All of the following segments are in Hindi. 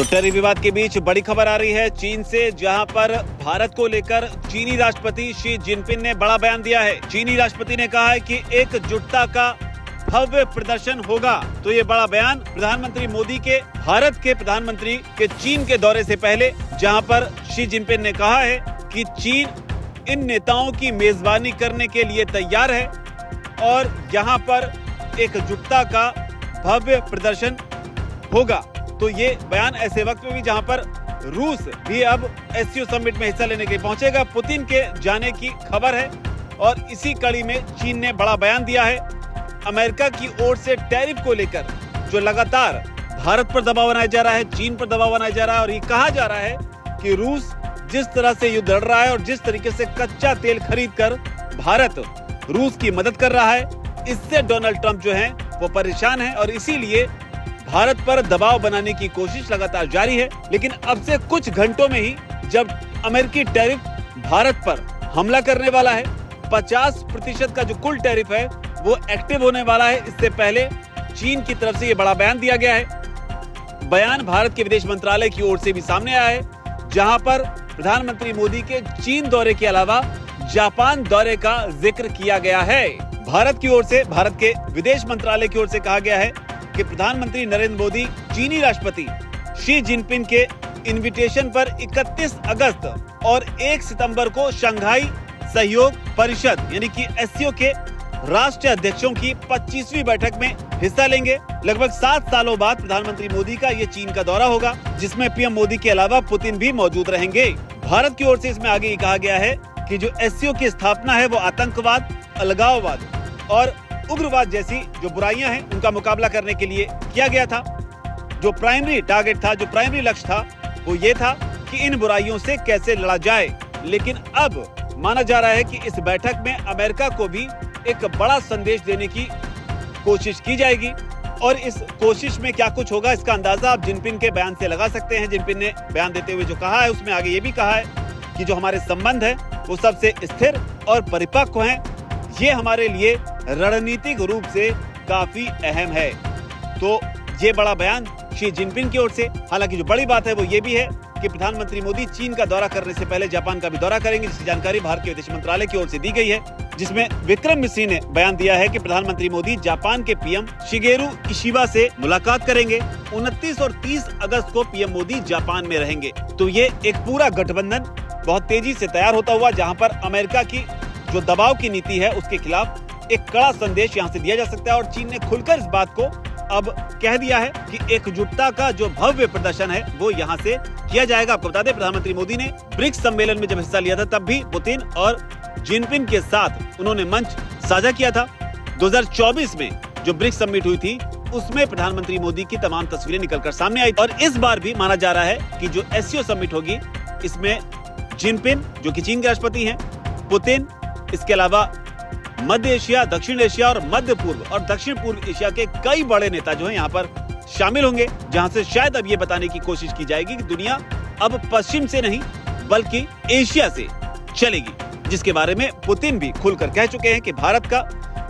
तो टेरिफ विवाद के बीच बड़ी खबर आ रही है चीन से, जहां पर भारत को लेकर चीनी राष्ट्रपति शी जिनपिंग ने बड़ा बयान दिया है। चीनी राष्ट्रपति ने कहा है कि एकजुटता का भव्य प्रदर्शन होगा। तो ये बड़ा बयान प्रधानमंत्री मोदी के भारत के प्रधानमंत्री के चीन के दौरे से पहले, जहां पर शी जिनपिंग ने कहा है कि चीन इन नेताओं की मेजबानी करने के लिए तैयार है और यहां पर एकजुटता का भव्य प्रदर्शन होगा। तो ये बयान ऐसे वक्त में भी जहां पर रूस भी अब एससीओ समिट में हिस्सा लेने के लिए पहुंचेगा, पुतिन के जाने की खबर है और इसी कड़ी में चीन ने बड़ा बयान दिया है। अमेरिका की ओर से टैरिफ को लेकर जो लगातार भारत पर दबाव बनाया जा रहा है, चीन पर दबाव बनाया जा रहा है और ये कहा जा रहा है कि रूस जिस तरह से युद्ध लड़ रहा है और जिस तरीके से कच्चा तेल खरीद कर भारत रूस की मदद कर रहा है, इससे डोनाल्ड ट्रंप जो है वो परेशान है और इसीलिए भारत पर दबाव बनाने की कोशिश लगातार जारी है। लेकिन अब से कुछ घंटों में ही जब अमेरिकी टैरिफ भारत पर हमला करने वाला है, 50% का जो कुल टैरिफ है वो एक्टिव होने वाला है। इससे पहले चीन की तरफ से ये बड़ा बयान दिया गया है। बयान भारत के विदेश मंत्रालय की ओर से भी सामने आया है, जहां पर प्रधानमंत्री मोदी के चीन दौरे के अलावा जापान दौरे का जिक्र किया गया है। भारत की ओर से, भारत के विदेश मंत्रालय की ओर से कहा गया है कि प्रधानमंत्री नरेंद्र मोदी चीनी राष्ट्रपति शी जिनपिंग के इनविटेशन पर 31 अगस्त और 1 सितंबर को शंघाई सहयोग परिषद यानी कि एससीओ के राष्ट्रीय अध्यक्षों की 25वीं बैठक में हिस्सा लेंगे। लगभग 7 सालों बाद प्रधानमंत्री मोदी का ये चीन का दौरा होगा, जिसमें पीएम मोदी के अलावा पुतिन भी मौजूद रहेंगे। भारत की ओर से इसमें आगे ये कहा गया है कि जो एससीओ की स्थापना है वो आतंकवाद, अलगाववाद और उग्रवाद जैसी जो बुराइयां हैं उनका मुकाबला करने के लिए किया गया था। जो प्राइमरी टारगेट था, जो प्राइमरी लक्ष्य था वो ये था कि इन बुराइयों से कैसे लड़ा जाए। लेकिन अब माना जा रहा है कि इस बैठक में अमेरिका को भी एक बड़ा संदेश देने की कोशिश की जाएगी और इस कोशिश में क्या कुछ होगा इसका अंदाजा आप जिनपिंग के बयान से लगा सकते हैं। जिनपिंग ने बयान देते हुए जो कहा है उसमें आगे ये भी कहा है कि जो हमारे संबंध है वो सबसे स्थिर और परिपक्व हैं। ये हमारे लिए रणनीतिक रूप से काफी अहम है। तो ये बड़ा बयान शी जिनपिंग की ओर से। हालांकि जो बड़ी बात है वो ये भी है कि प्रधानमंत्री मोदी चीन का दौरा करने से पहले जापान का भी दौरा करेंगे, जिसकी जानकारी भारत के विदेश मंत्रालय की ओर से दी गई है, जिसमें विक्रम मिश्री ने बयान दिया है कि प्रधानमंत्री मोदी जापान के पीएम शिगेरू इशिबा से मुलाकात करेंगे। 29 और 30 अगस्त को पीएम मोदी जापान में रहेंगे। तो ये एक पूरा गठबंधन बहुत तेजी से तैयार होता हुआ, जहाँ पर अमेरिका की जो दबाव की नीति है उसके खिलाफ एक कड़ा संदेश यहाँ से दिया जा सकता है। और चीन ने खुलकर इस बात को अब कह दिया है कि एकजुटता का जो भव्य प्रदर्शन है वो यहाँ से किया जाएगा। आपको बता दें, प्रधानमंत्री मोदी ने ब्रिक्स सम्मेलन में जब हिस्सा लिया था तब भी पुतिन और जिनपिंग के साथ उन्होंने मंच साझा किया था। 2024 में जो ब्रिक्स समिट हुई थी उसमें प्रधानमंत्री मोदी की तमाम तस्वीरें निकलकर सामने आई और इस बार भी माना जा रहा है कि जो एससीओ समिट होगी इसमें जिनपिंग जो कि चीन के राष्ट्रपति हैं, पुतिन, इसके अलावा मध्य एशिया, दक्षिण एशिया और मध्य पूर्व और दक्षिण पूर्व एशिया के कई बड़े नेता जो हैं यहाँ पर शामिल होंगे, जहां से शायद अब ये बताने की कोशिश की जाएगी कि दुनिया अब पश्चिम से नहीं बल्कि एशिया से चलेगी, जिसके बारे में पुतिन भी खुलकर कह चुके हैं कि भारत का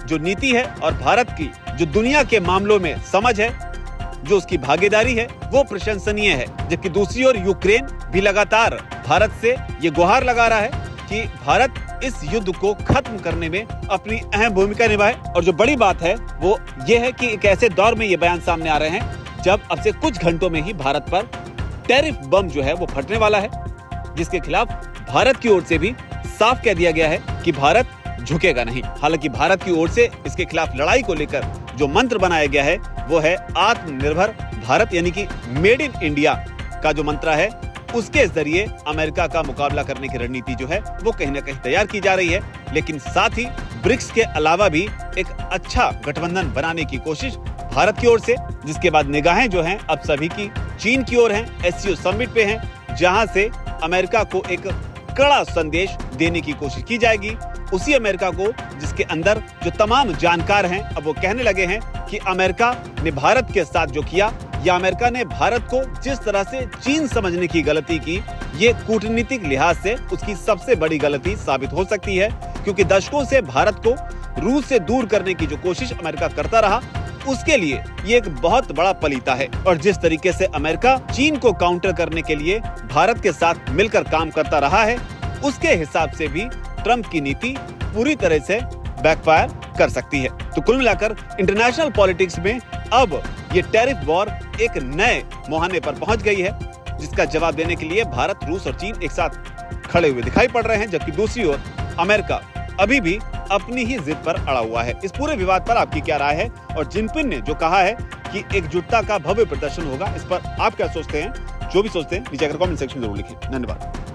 जो नीति है और भारत की जो दुनिया के मामलों में समझ है, जो उसकी भागीदारी है वो प्रशंसनीय है। जबकि दूसरी ओर यूक्रेन भी लगातार भारत से ये गुहार लगा रहा है कि भारत इस युद्ध को खत्म करने में अपनी अहम भूमिका निभाए। और जो बड़ी बात है वो ये है कि एक ऐसे दौर में ये बयान सामने आ रहे हैं जब अब से कुछ घंटों में ही भारत पर टैरिफ बम जो है वो फटने वाला है, जिसके खिलाफ भारत की ओर से भी साफ कह दिया गया है कि भारत झुकेगा नहीं। हालांकि भारत की ओर से इसके खिलाफ लड़ाई को लेकर जो मंत्र बनाया गया है वो है आत्मनिर्भर भारत, यानी कि मेड इन इंडिया का जो मंत्र है उसके जरिए अमेरिका का मुकाबला करने की रणनीति जो है वो कहीं ना कहीं तैयार की जा रही है। लेकिन साथ ही ब्रिक्स के अलावा भी एक अच्छा गठबंधन बनाने की कोशिश भारत की ओर से, जिसके बाद निगाहें जो हैं अब सभी की चीन की ओर हैं, एससीओ समिट पे हैं, जहां से अमेरिका को एक कड़ा संदेश देने की कोशिश की जाएगी। उसी अमेरिका को जिसके अंदर जो तमाम जानकार हैं अब वो कहने लगे हैं कि अमेरिका ने भारत के साथ जो किया या अमेरिका ने भारत को जिस तरह से चीन समझने की गलती की, ये कूटनीतिक लिहाज से उसकी सबसे बड़ी गलती साबित हो सकती है, क्योंकि दशकों से भारत को रूस से दूर करने की जो कोशिश अमेरिका करता रहा उसके लिए ये एक बहुत बड़ा पलीता है। और जिस तरीके से अमेरिका चीन को काउंटर करने के लिए भारत के साथ मिलकर काम करता रहा है, उसके हिसाब से भी ट्रंप की नीति पूरी तरह से बैकफायर कर सकती है। तो कुल मिलाकर इंटरनेशनल पॉलिटिक्स में अब ये टैरिफ वॉर एक नए मुहाने पर पहुंच गई है, जिसका जवाब देने के लिए भारत, रूस और चीन एक साथ खड़े हुए दिखाई पड़ रहे हैं, जबकि दूसरी ओर अमेरिका अभी भी अपनी ही जिद पर अड़ा हुआ है। इस पूरे विवाद पर आपकी क्या राय है? और जिनपिंग ने जो कहा है कि एकजुटता का भव्य प्रदर्शन होगा, इस पर आप क्या सोचते हैं? जो भी सोचते हैं नीचे कमेंट सेक्शन में जरूर लिखिए। धन्यवाद।